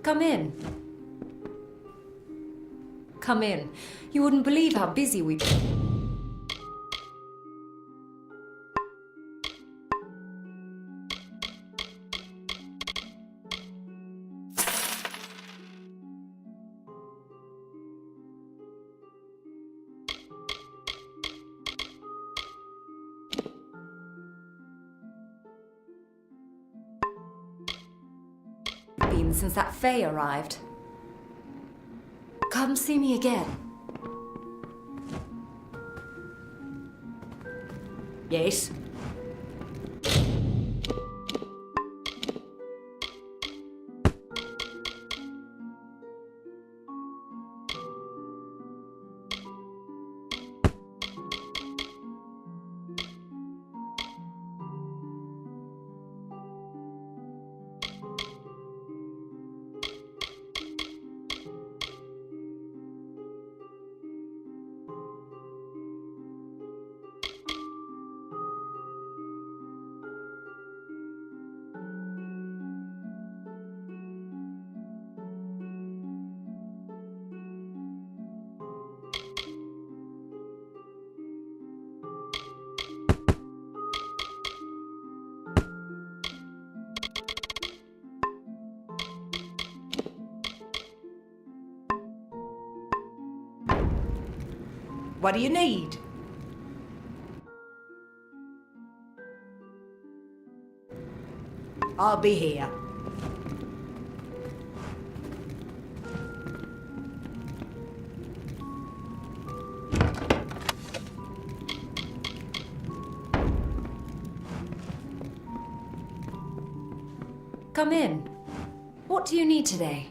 Come in. Come in. You wouldn't believe how busy we've been. Since that Fae arrived. Come see me again. Yes? What do you need? I'll be here. Come in. What do you need today?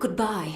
Goodbye.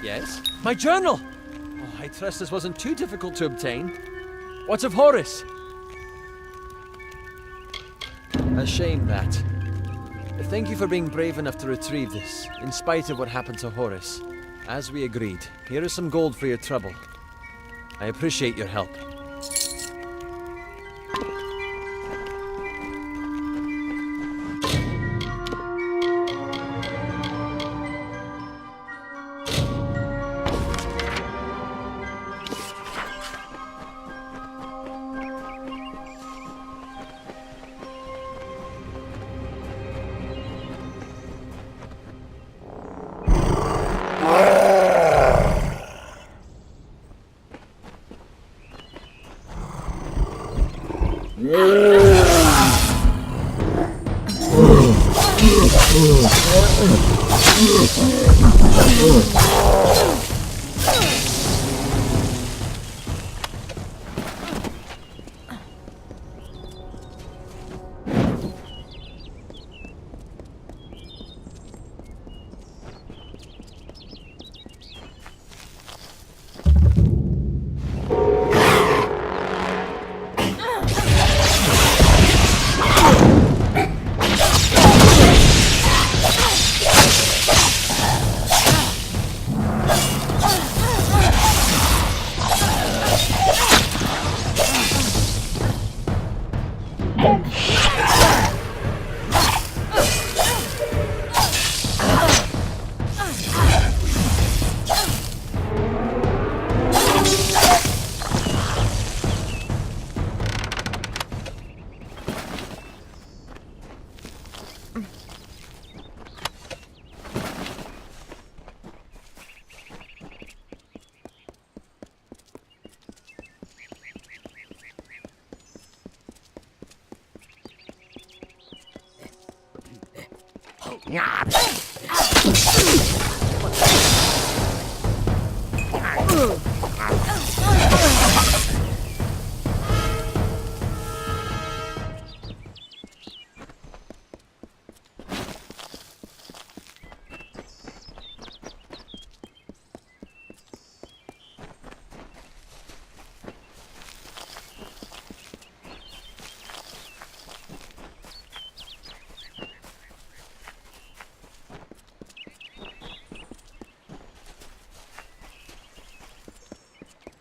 Yes? My journal! Oh, I trust this wasn't too difficult to obtain. What of Horace? A shame that. Thank you for being brave enough to retrieve this, in spite of what happened to Horace. As we agreed, here is some gold for your trouble. I appreciate your help.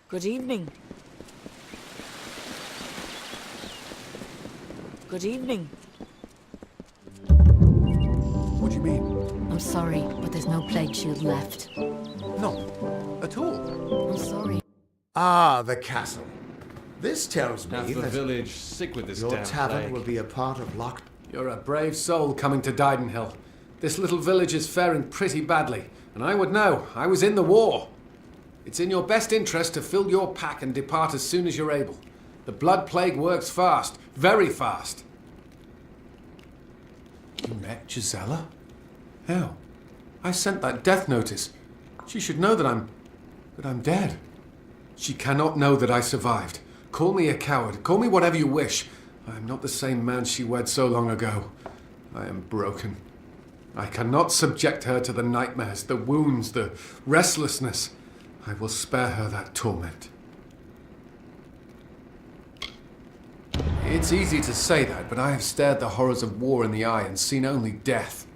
Good evening. Good evening. What do you mean? I'm sorry, but there's no plague shield left. No, at all. I'm sorry. Ah, the castle. This tells me Half the that village sick with this your damn tavern plague. will be a part of Loch... You're a brave soul coming to Didenhill. This little village is faring pretty badly, and I would know. I was in the war. It's in your best interest to fill your pack and depart as soon as you're able. The blood plague works fast, very fast. You met Gisela? How? I sent that death notice. She should know that I'm dead. She cannot know that I survived. Call me a coward. Call me whatever you wish. I am not the same man she wed so long ago. I am broken. I cannot subject her to the nightmares, the wounds, the restlessness. I will spare her that torment. It's easy to say that, but I have stared the horrors of war in the eye and seen only death.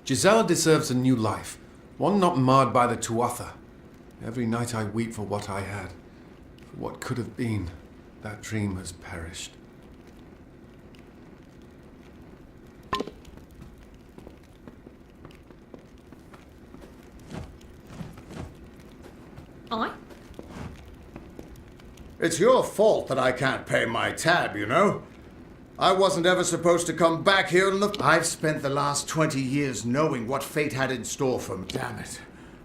Gisela deserves a new life, one not marred by the Tuatha. Every night I weep for what I had, for what could have been. That dream has perished. I? It's your fault that I can't pay my tab, you know? I wasn't ever supposed to come back here in the... I've spent the last 20 years knowing what fate had in store for me. Damn it.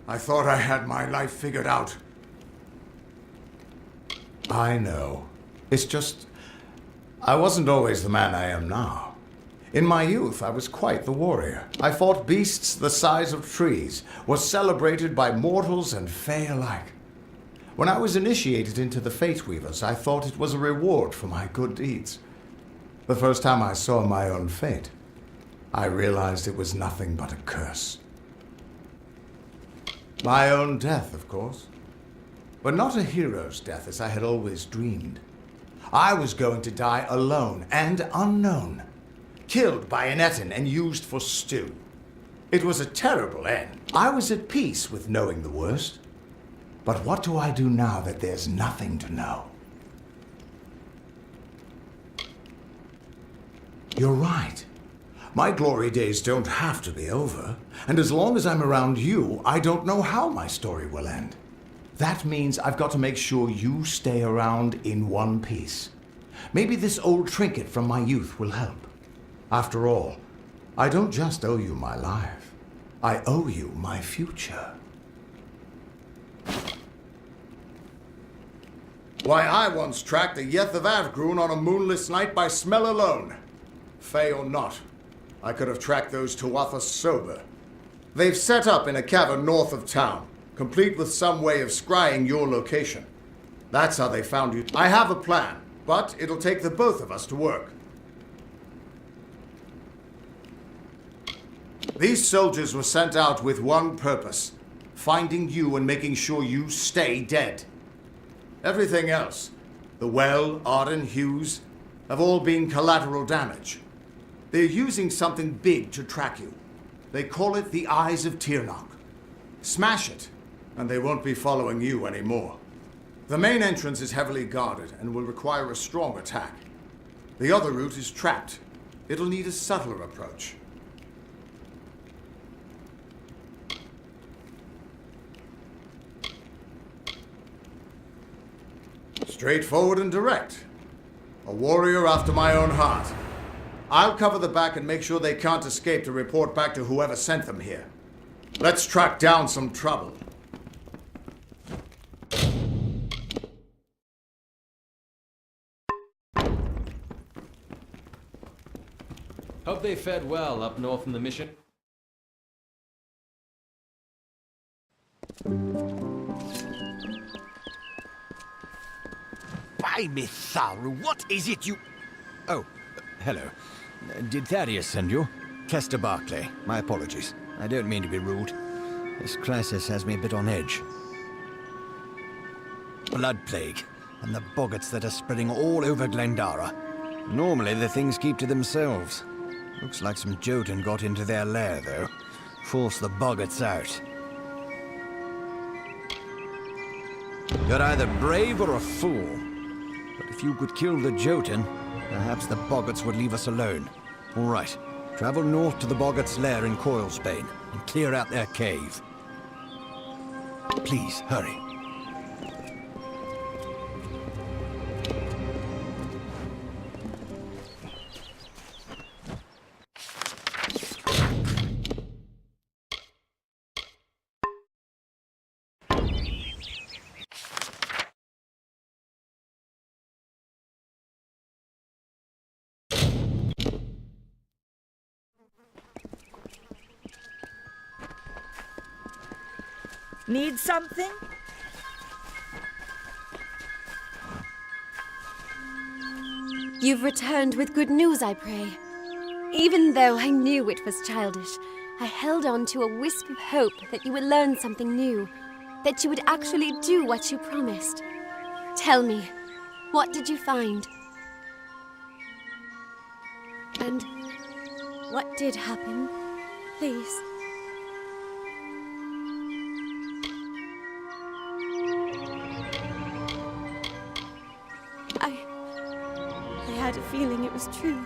I thought I had my life figured out. I know. It's just... I wasn't always the man I am now. In my youth, I was quite the warrior. I fought beasts the size of trees, was celebrated by mortals and fae alike. When I was initiated into the Fate Weavers, I thought it was a reward for my good deeds. The first time I saw my own fate, I realized it was nothing but a curse. My own death, of course. But not a hero's death as I had always dreamed. I was going to die alone and unknown, killed by an Etin and used for stew. It was a terrible end. I was at peace with knowing the worst. But what do I do now that there's nothing to know? You're right. My glory days don't have to be over. And as long as I'm around you, I don't know how my story will end. That means I've got to make sure you stay around in one piece. Maybe this old trinket from my youth will help. After all, I don't just owe you my life. I owe you my future. Why, I once tracked the Yeth of Avgrun on a moonless night by smell alone. Fey or not, I could have tracked those Tuatha sober. They've set up in a cavern north of town, complete with some way of scrying your location. That's how they found you. I have a plan, but it'll take the both of us to work. These soldiers were sent out with one purpose: finding you and making sure you stay dead. Everything else, the Well, Arden, Hughes, have all been collateral damage. They're using something big to track you. They call it the Eyes of Tirnoch. Smash it, and they won't be following you anymore. The main entrance is heavily guarded and will require a strong attack. The other route is trapped. It'll need a subtler approach. Straightforward and direct. A warrior after my own heart. I'll cover the back and make sure they can't escape to report back to whoever sent them here. Let's track down some trouble. Hope they fed well up north in the mission. By Mitharu, what is it you... Oh, hello. Did Thaddeus send you? Kester Barclay. My apologies. I don't mean to be rude. This crisis has me a bit on edge. Blood plague, and the boggarts that are spreading all over Glendara. Normally the things keep to themselves. Looks like some Jotun got into their lair, though. Forced the boggarts out. You're either brave or a fool. But if you could kill the Jotun, perhaps the boggarts would leave us alone. All right. Travel north to the boggarts' lair in Coilsbane and clear out their cave. Please, hurry. Need something? You've returned with good news, I pray. Even though I knew it was childish, I held on to a wisp of hope that you would learn something new, that you would actually do what you promised. Tell me, what did you find? And what did happen? Please. I had a feeling it was true,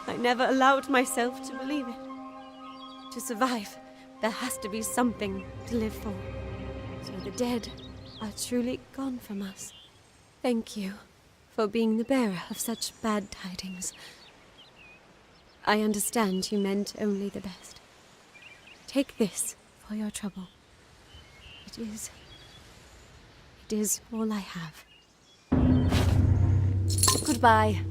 but I never allowed myself to believe it. To survive, there has to be something to live for. So the dead are truly gone from us. Thank you for being the bearer of such bad tidings. I understand you meant only the best. Take this for your trouble. It is all I have. Goodbye.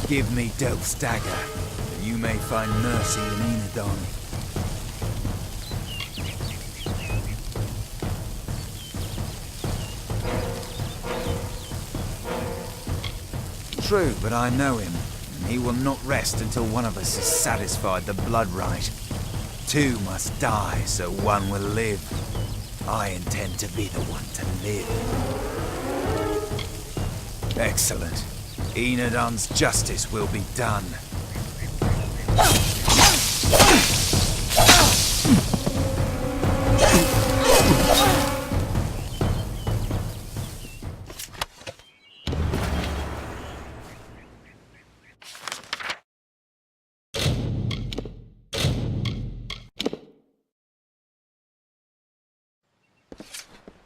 Give me Delph's dagger, that you may find mercy in Enidon. True, but I know him, and he will not rest until one of us has satisfied the blood rite. Two must die, so one will live. I intend to be the one to live. Excellent. Enidon's justice will be done.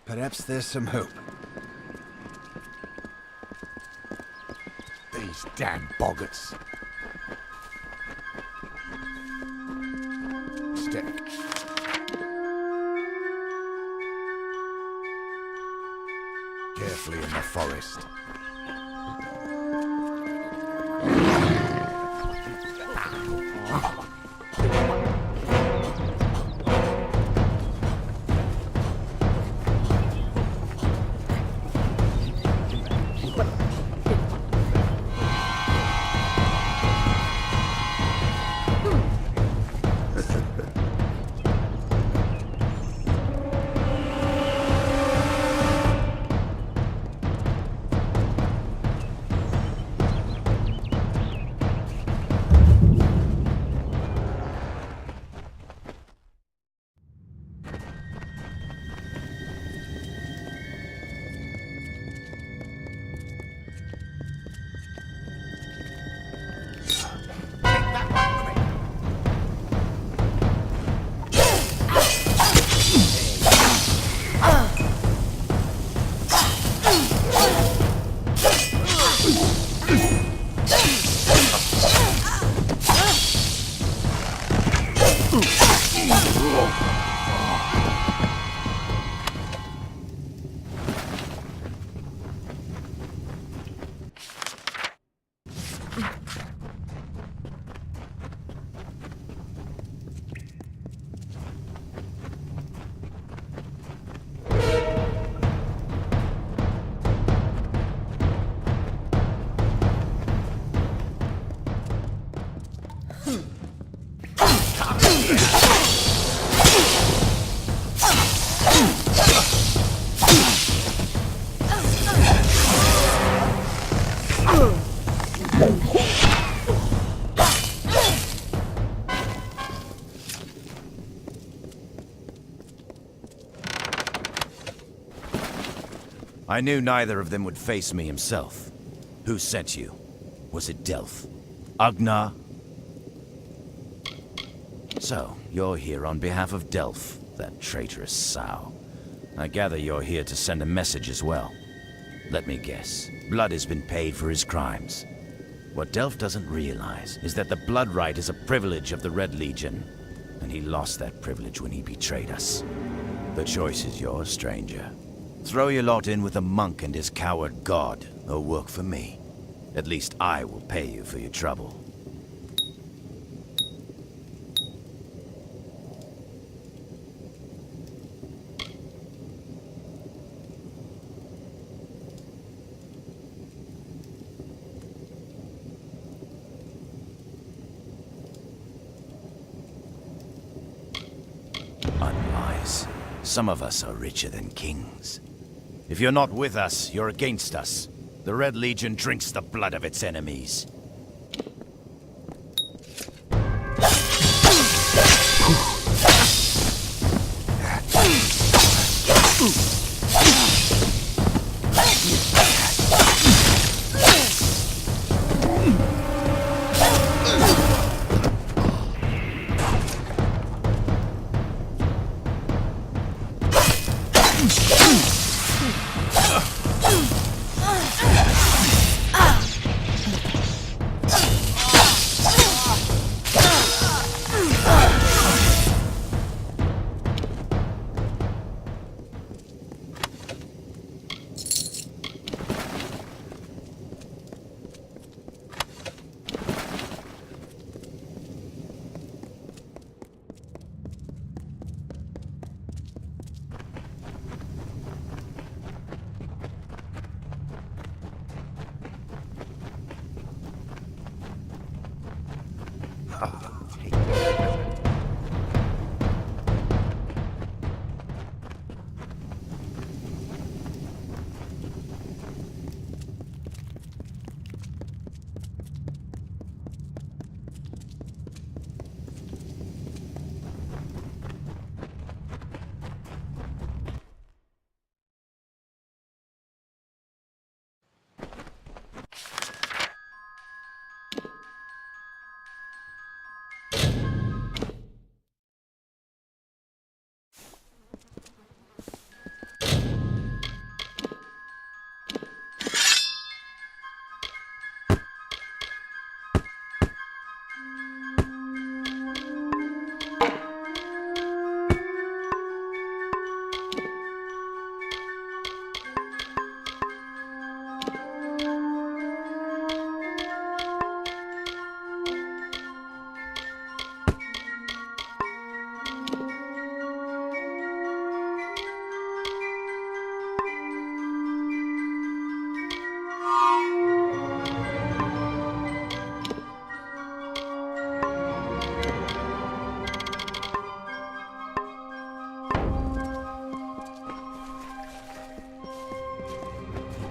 Perhaps there's some hope. These damn boggarts. Stick. Carefully in the forest. I knew neither of them would face me himself. Who sent you? Was it Delph? Agnar? So, you're here on behalf of Delph, that traitorous sow. I gather you're here to send a message as well. Let me guess. Blood has been paid for his crimes. What Delph doesn't realize is that the blood right is a privilege of the Red Legion, and he lost that privilege when he betrayed us. The choice is yours, stranger. Throw your lot in with the monk and his coward god, or work for me. At least I will pay you for your trouble. Unwise. Some of us are richer than kings. If you're not with us, you're against us. The Red Legion drinks the blood of its enemies.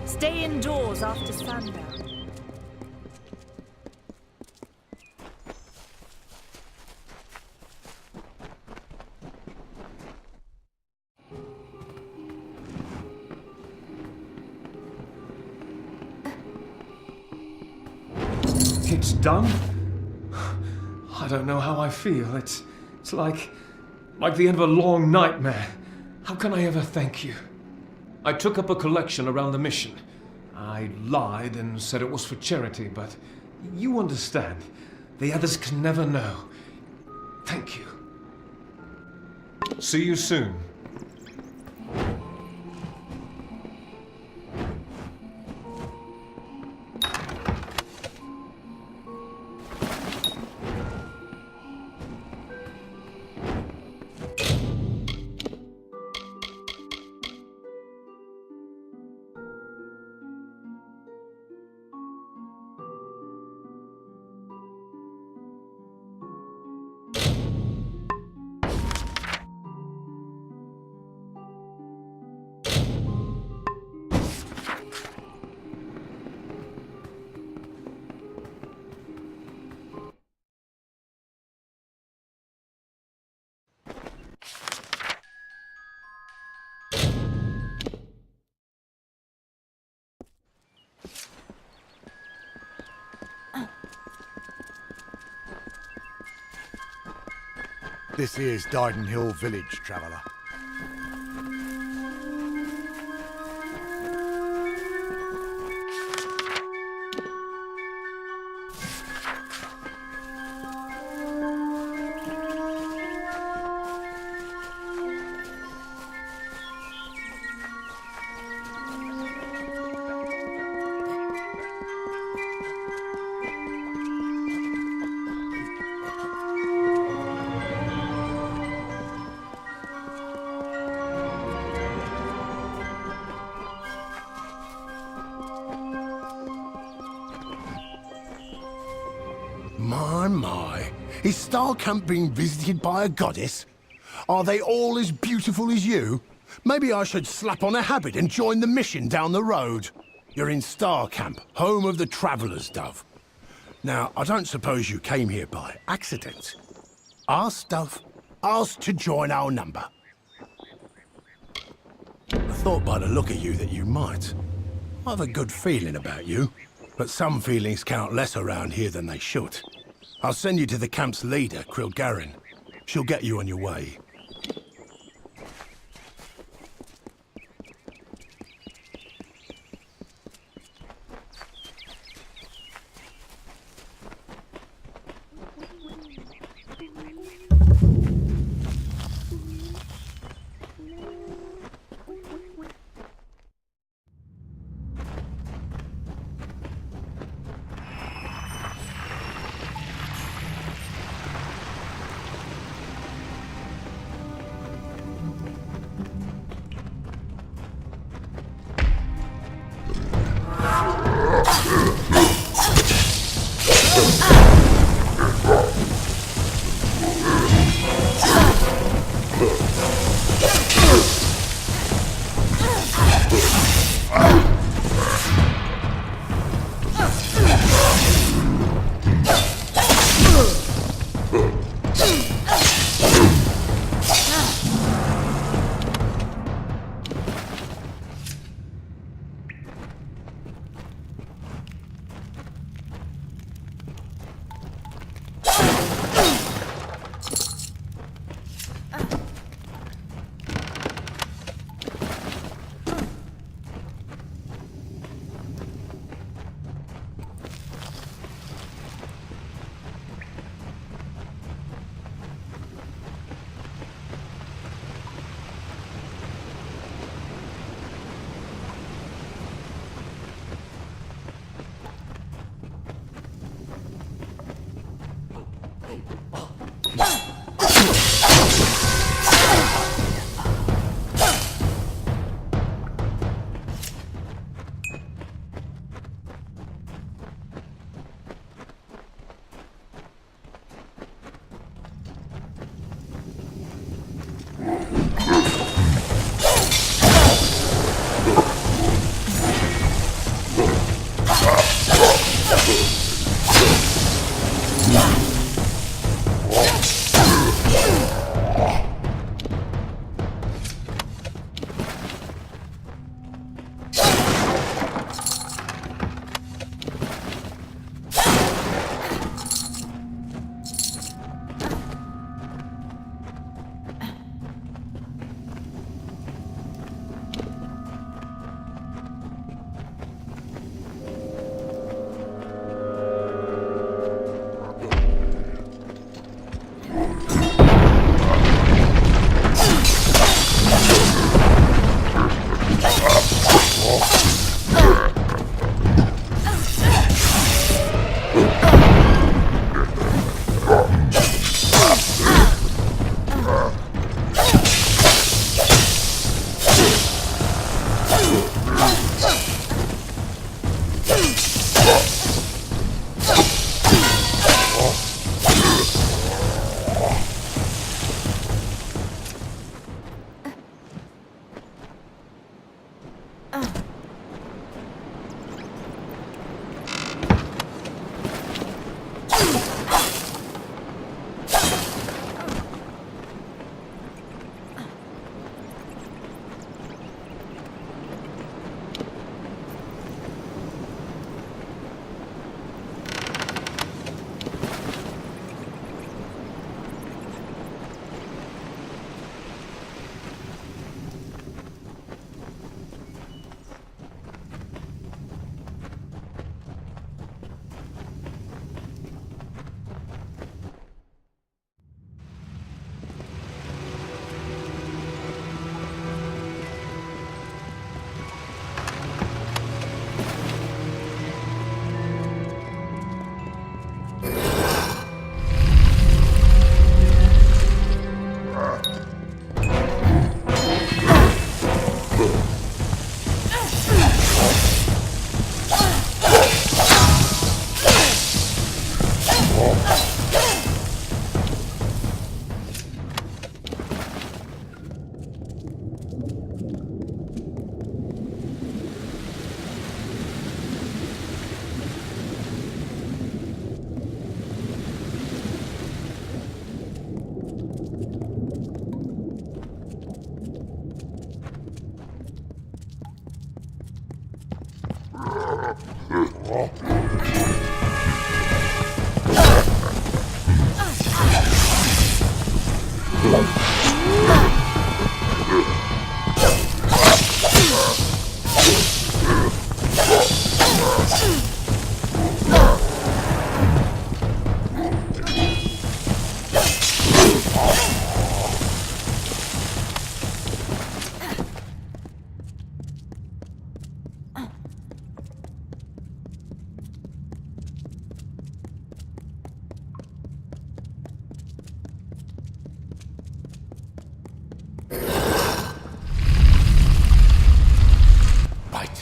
Stay indoors after sundown. It's done? I don't know how I feel. It's like the end of a long nightmare. How can I ever thank you? I took up a collection around the mission. I lied and said it was for charity, but you understand. The others can never know. Thank you. See you soon. This is Dyden Hill Village, traveller. My. Is Starcamp being visited by a goddess? Are they all as beautiful as you? Maybe I should slap on a habit and join the mission down the road. You're in Starcamp, home of the Traveller's Dove. Now, I don't suppose you came here by accident. Ask Dove, ask to join our number. I thought by the look of you that you might. I have a good feeling about you, but some feelings count less around here than they should. I'll send you to the camp's leader, Krilgarin. She'll get you on your way.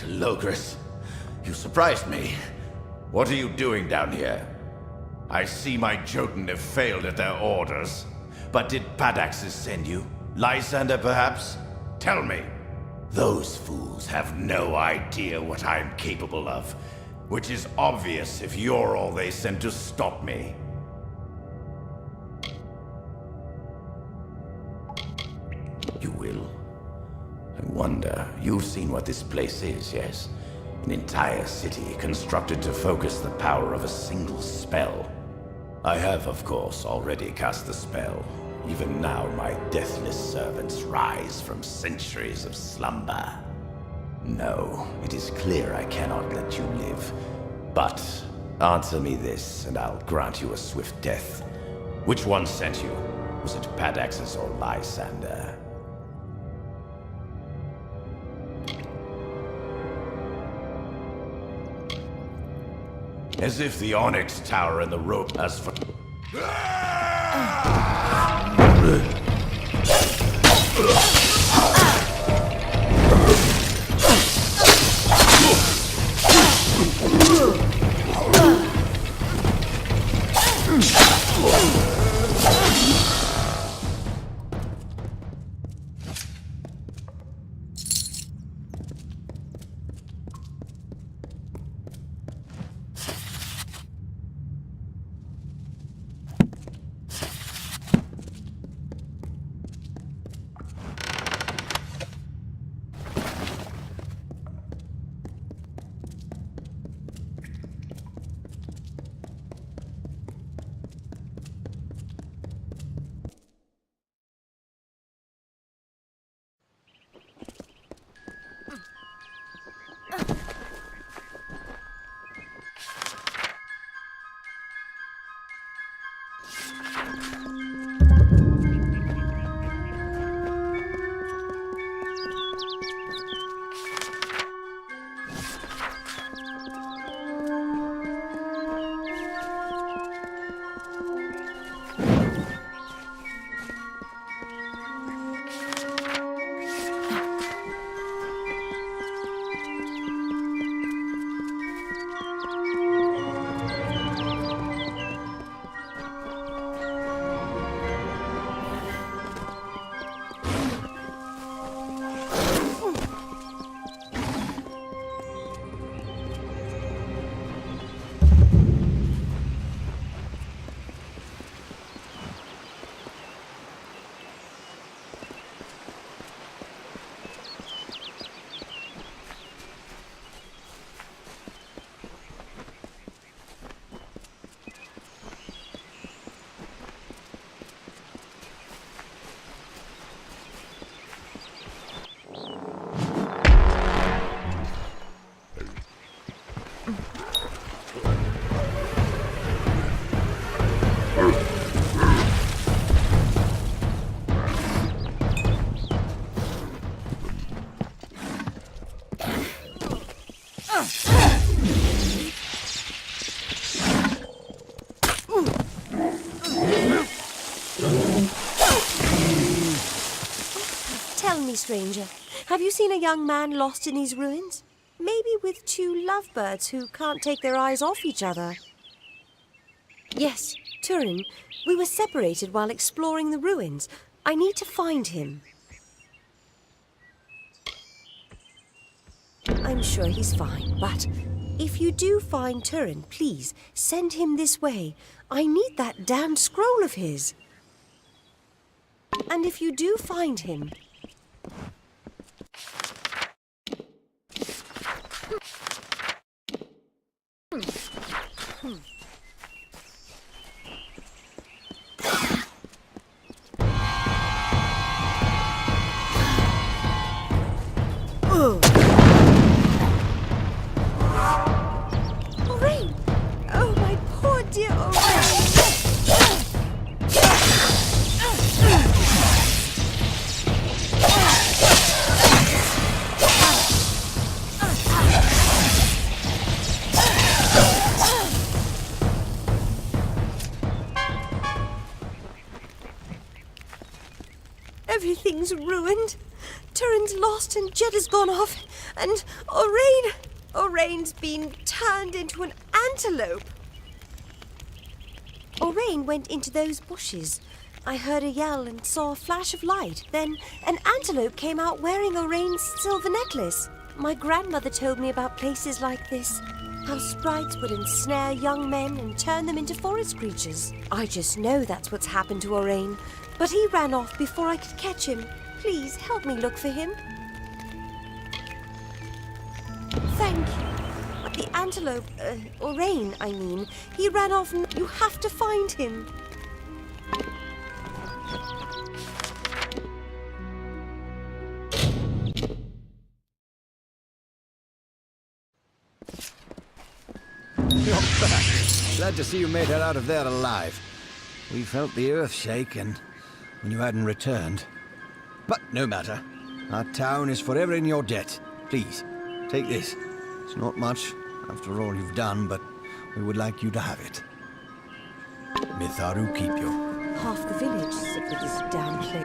Logris, you surprised me. What are you doing down here? I see my Jotun have failed at their orders. But did Padaxes send you? Lysander, perhaps? Tell me. Those fools have no idea what I'm capable of, which is obvious if you're all they sent to stop me. You will? I wonder, you've seen what this place is, yes? An entire city constructed to focus the power of a single spell. I have, of course, already cast the spell. Even now, my deathless servants rise from centuries of slumber. No, it is clear I cannot let you live. But answer me this, and I'll grant you a swift death. Which one sent you? Was it Padaxes or Lysander? As if the Onyx Tower and the rope has for... Tell me, stranger, have you seen a young man lost in these ruins? Maybe with two lovebirds who can't take their eyes off each other. Yes, Turin. We were separated while exploring the ruins. I need to find him. I'm sure he's fine, but if you do find Turin, please send him this way. I need that damned scroll of his. And if you do find him... Orain! Oh, my poor dear Orain! Everything's ruined. Turin's lost and Jedda's gone off. And Orain's been turned into an antelope. Orain went into those bushes. I heard a yell and saw a flash of light. Then an antelope came out wearing Orain's silver necklace. My grandmother told me about places like this. How sprites would ensnare young men and turn them into forest creatures. I just know that's what's happened to Orain. But he ran off before I could catch him. Please help me look for him. Thank you. But the antelope, Orain, I mean, he ran off and you have to find him. You're back. Glad to see you made it out of there alive. We felt the earth shake and when you hadn't returned. But no matter. Our town is forever in your debt. Please, take this. It's not much, after all you've done, but we would like you to have it. Mitharu keep you. Half the village sick with this damn place.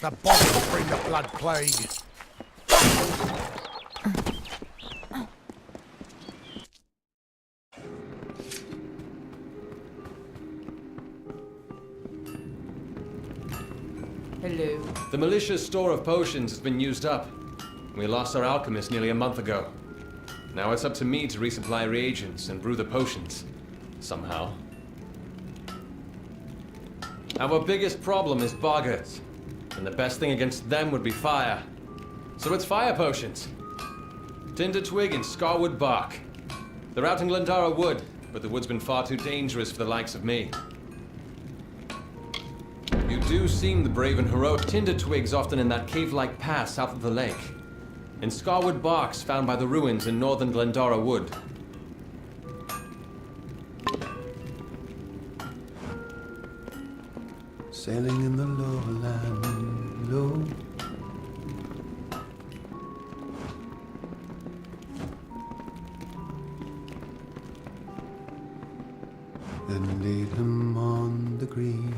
the boggins bring the blood plague. Hello. The militia's store of potions has been used up. We lost our alchemist nearly a month ago. Now it's up to me to resupply reagents and brew the potions. Somehow. Our biggest problem is boggarts, and the best thing against them would be fire. So it's fire potions. Tinder twig and scarwood bark. They're out in Glendara Wood, but the wood's been far too dangerous for the likes of me. You do seem the brave and heroic. Tinder twigs often in that cave-like pass south of the lake, and scarwood barks found by the ruins in northern Glendara Wood. Sailing in the lowland, low. Then laid him on the green.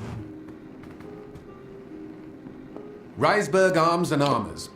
Riseburg Arms and Armors.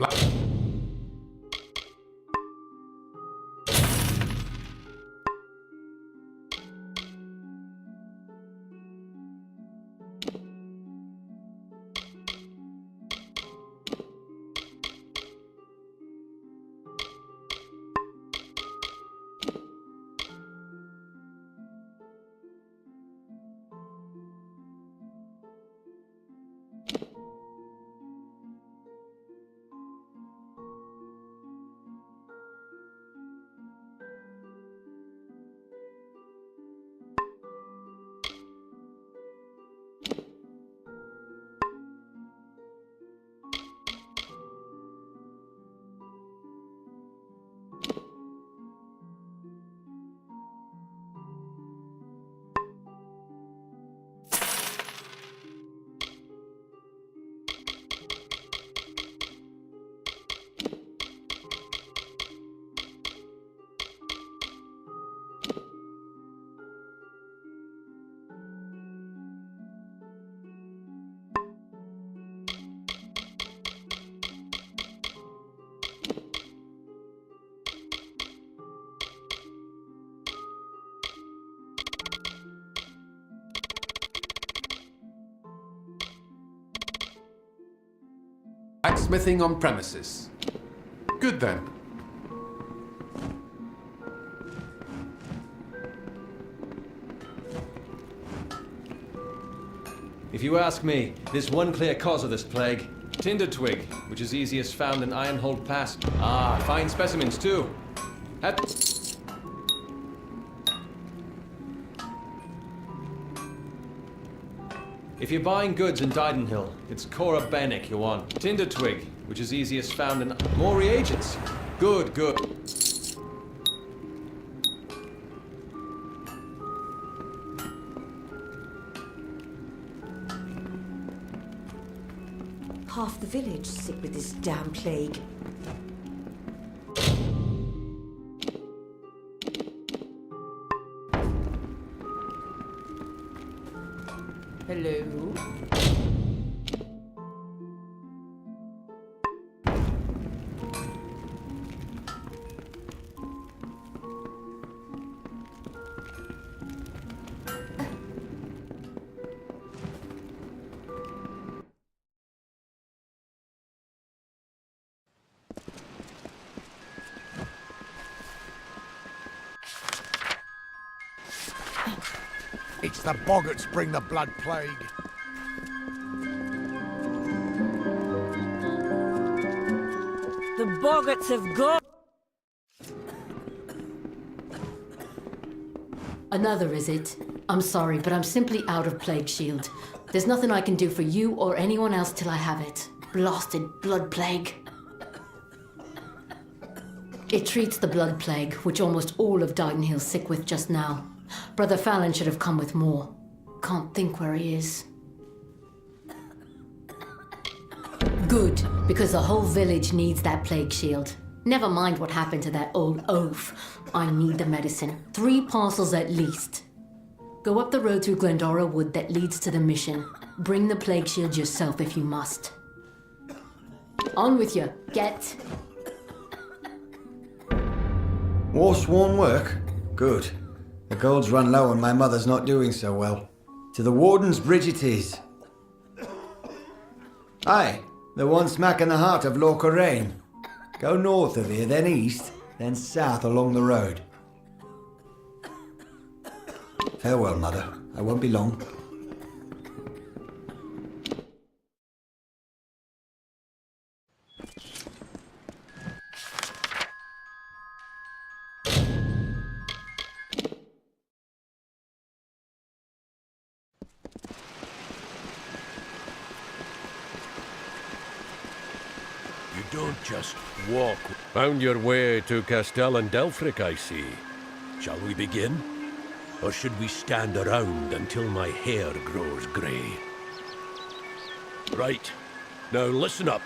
Blacksmithing on premises. Good then. If you ask me, there's one clear cause of this plague. Tinder twig, which is easiest found in Ironhold Pass. Ah, fine specimens too. If you're buying goods in Didenhill, it's Cora Bennick you want. Tinder twig, which is easiest found in... More reagents. Good, good. Half the village sick with this damn plague. Hello. It's the boggarts bring the blood plague. The boggarts have gone. Another, is it? I'm sorry, but I'm simply out of Plague Shield. There's nothing I can do for you or anyone else till I have it. Blasted blood plague. It treats the blood plague, which almost all of Didenhill's sick with just now. Brother Fallon should have come with more. Can't think where he is. Good, because the whole village needs that plague shield. Never mind what happened to that old oaf. I need the medicine. 3 parcels at least. Go up the road through Glendara Wood that leads to the mission. Bring the plague shield yourself if you must. On with you. Get. War-sworn work? Good. The gold's run low and my mother's not doing so well. To the Warden's bridge it is. Aye, the one smack in the heart of Lorcoraine. Go north of here, then east, then south along the road. Farewell, Mother. I won't be long. You don't just walk. Found your way to Castel and Delfric, I see. Shall we begin? Or should we stand around until my hair grows grey? Right. Now listen up.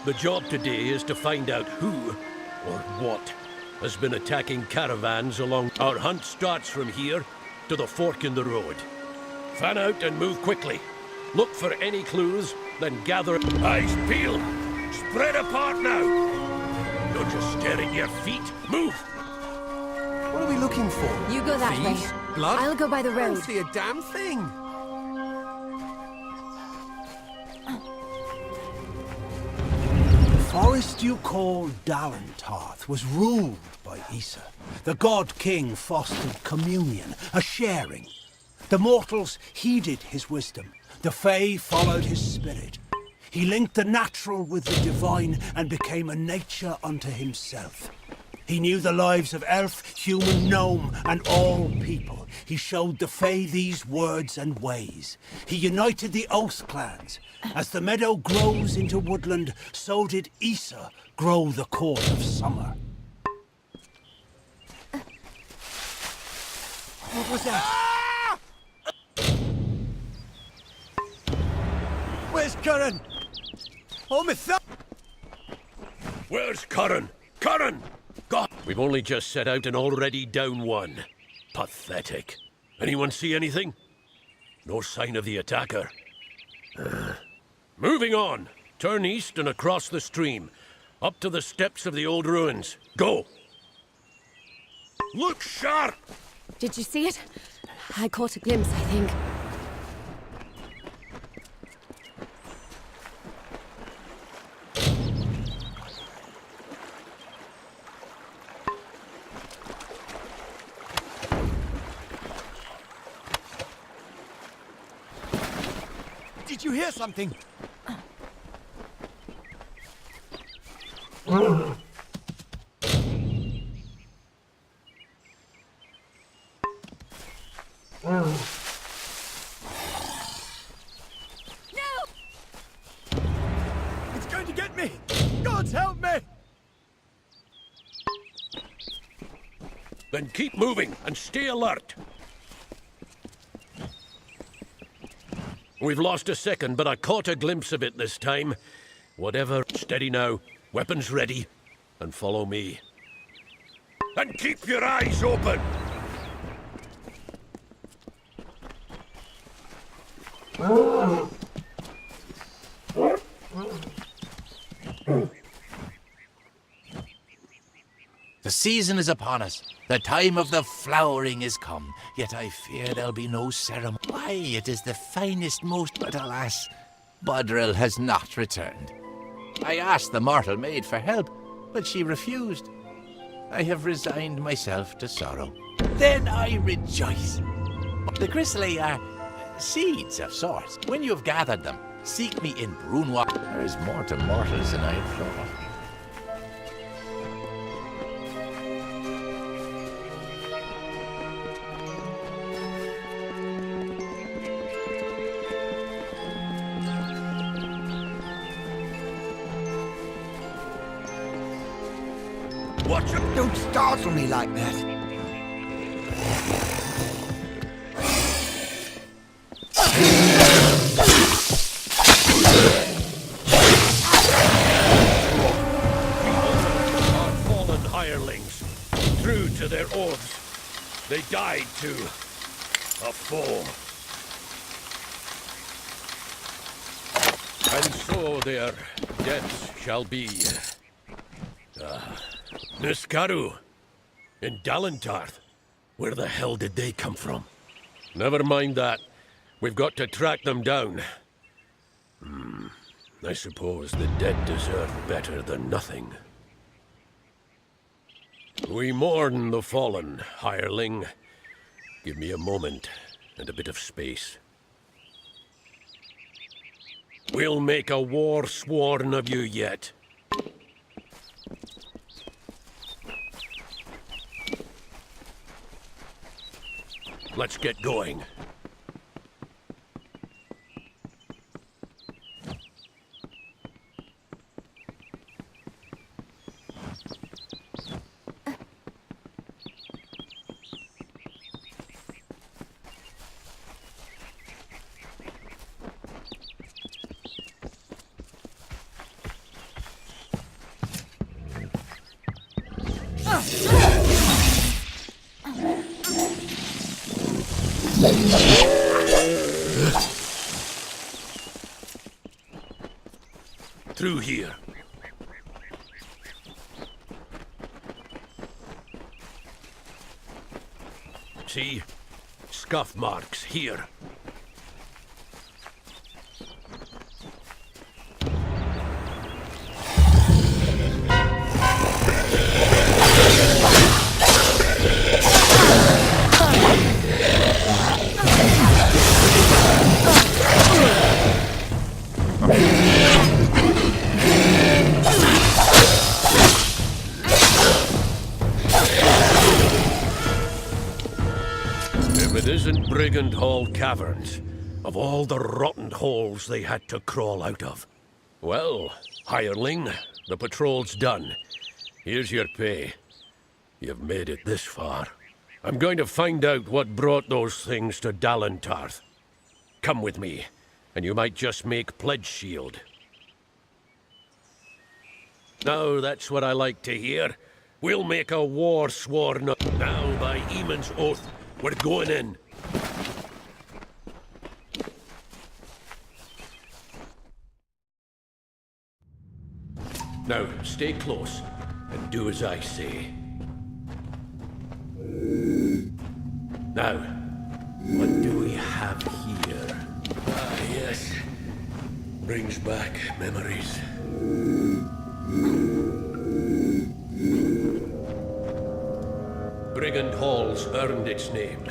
The job today is to find out who, or what, has been attacking caravans along... Our hunt starts from here to the fork in the road. Fan out and move quickly. Look for any clues, then gather... Eyes peeled! Spread apart now! Don't just stare at your feet. Move! What are we looking for? You go that Thieves? way. Blood? I'll go by the I road. don't see a damn thing. The forest you call Dalentarth was ruled by Issa. The god-king fostered communion, a sharing. The mortals heeded his wisdom. The Fae followed his spirit. He linked the natural with the divine and became a nature unto himself. He knew the lives of elf, human, gnome, and all people. He showed the Fae these words and ways. He united the Oath clans. As the meadow grows into woodland, so did Issa grow the court of summer. What was that? Where's Curran? Oh, my thumb! Where's Curran? Curran! God! We've only just set out and already down one. Pathetic. Anyone see anything? No sign of the attacker. Moving on. Turn east and across the stream. Up to the steps of the old ruins. Go! Look sharp! Did you see it? I caught a glimpse, I think. Did you hear something? It's going to get me! God help me! Then keep moving and stay alert. We've lost a second, but I caught a glimpse of it this time. Whatever, steady now, weapons ready, and follow me. And keep your eyes open! The season is upon us. The time of the flowering is come. Yet I fear there'll be no ceremony. Why, it is the finest, most... But alas, Bodril has not returned. I asked the mortal maid for help, but she refused. I have resigned myself to sorrow. Then I rejoice. The Chrysalis are seeds of sorts. When you have gathered them, seek me in Brunois. There is more to mortals than I had thought. Watch it! Don't startle me like that. Our fallen hirelings, true to their oaths, they died to a foe. And so their deaths shall be. Niskaru in Dalentarth. Where the hell did they come from? Never mind that. We've got to track them down. I suppose the dead deserve better than nothing. We mourn the fallen, hireling. Give me a moment and a bit of space. We'll make a war sworn of you yet. Let's get going. Through here. See? Scuff marks here. If it isn't Brigand Hall Caverns, of all the rotten holes they had to crawl out of. Well, hireling, the patrol's done. Here's your pay. You've made it this far. I'm going to find out what brought those things to Dalentarth. Come with me, and you might just make pledge shield. Now that's what I like to hear. We'll make a war sworn of. Now, by Eamon's oath, we're going in. Now, stay close, and do as I say. Now, what do we have here? Ah, yes. Brings back memories. Brigand Hall's earned its name.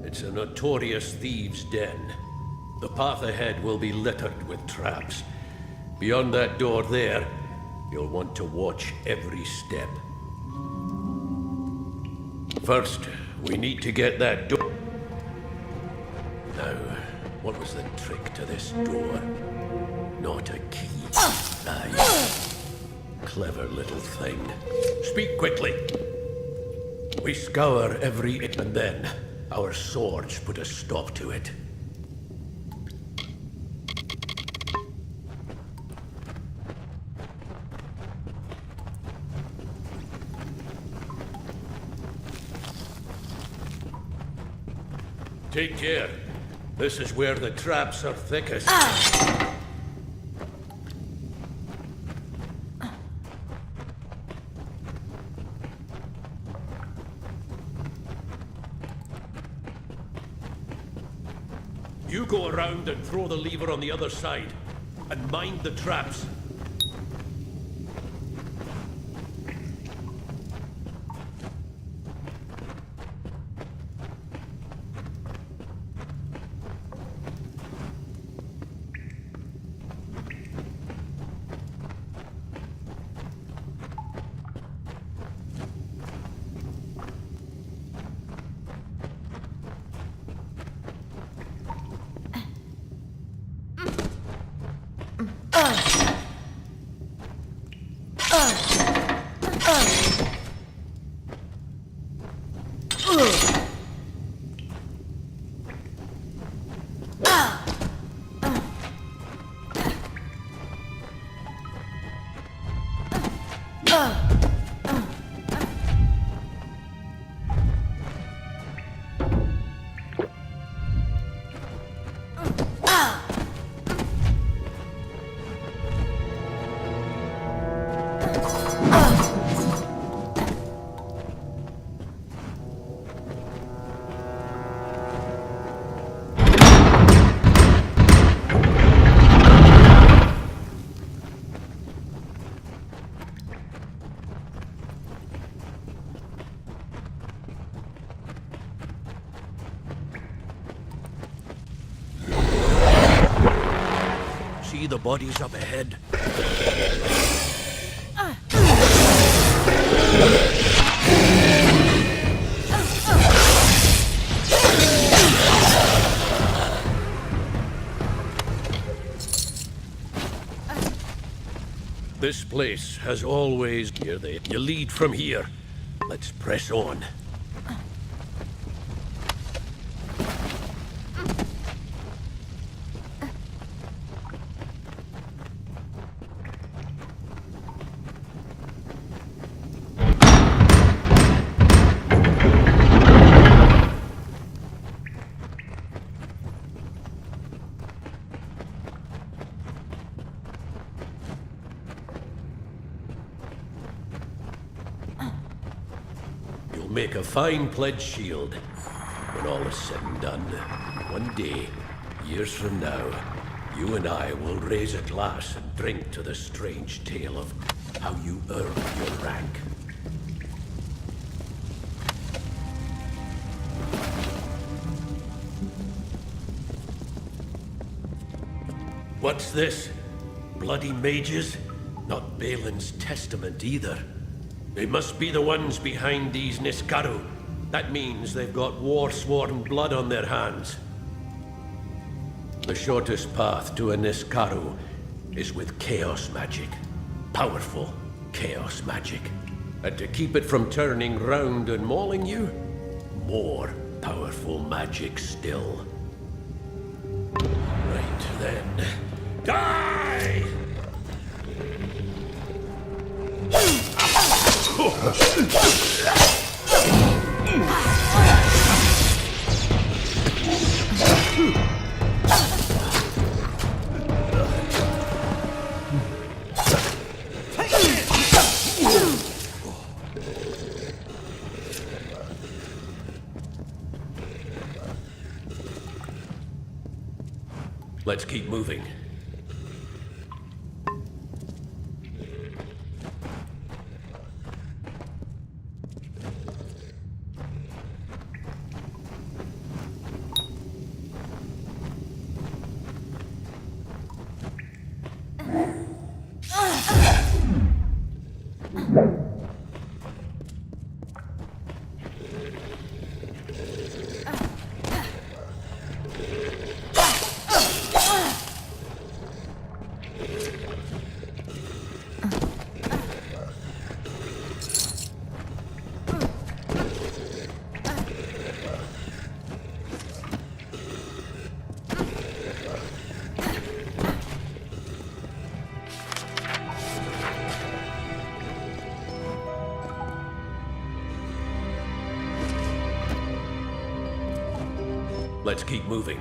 It's a notorious thieves' den. The path ahead will be littered with traps. Beyond that door there, you'll want to watch every step. First, we need to get that door. Now, what was the trick to this door? Not a key. Yes. Clever little thing. Speak quickly. We scour every... and then our swords put a stop to it. Take care. This is where the traps are thickest. You go around and throw the lever on the other side. And mind the traps. See the bodies up ahead? This place has always... Here you lead from here. Let's press on. Make a fine pledge shield. When all is said and done, one day, years from now, you and I will raise a glass and drink to the strange tale of how you earned your rank. What's this? Bloody mages? Not Balin's testament either. They must be the ones behind these Niskaru. That means they've got war-sworn blood on their hands. The shortest path to a Niskaru is with chaos magic. Powerful chaos magic. And to keep it from turning round and mauling you, more powerful magic still. Right then, die! Let's keep moving. Let's keep moving.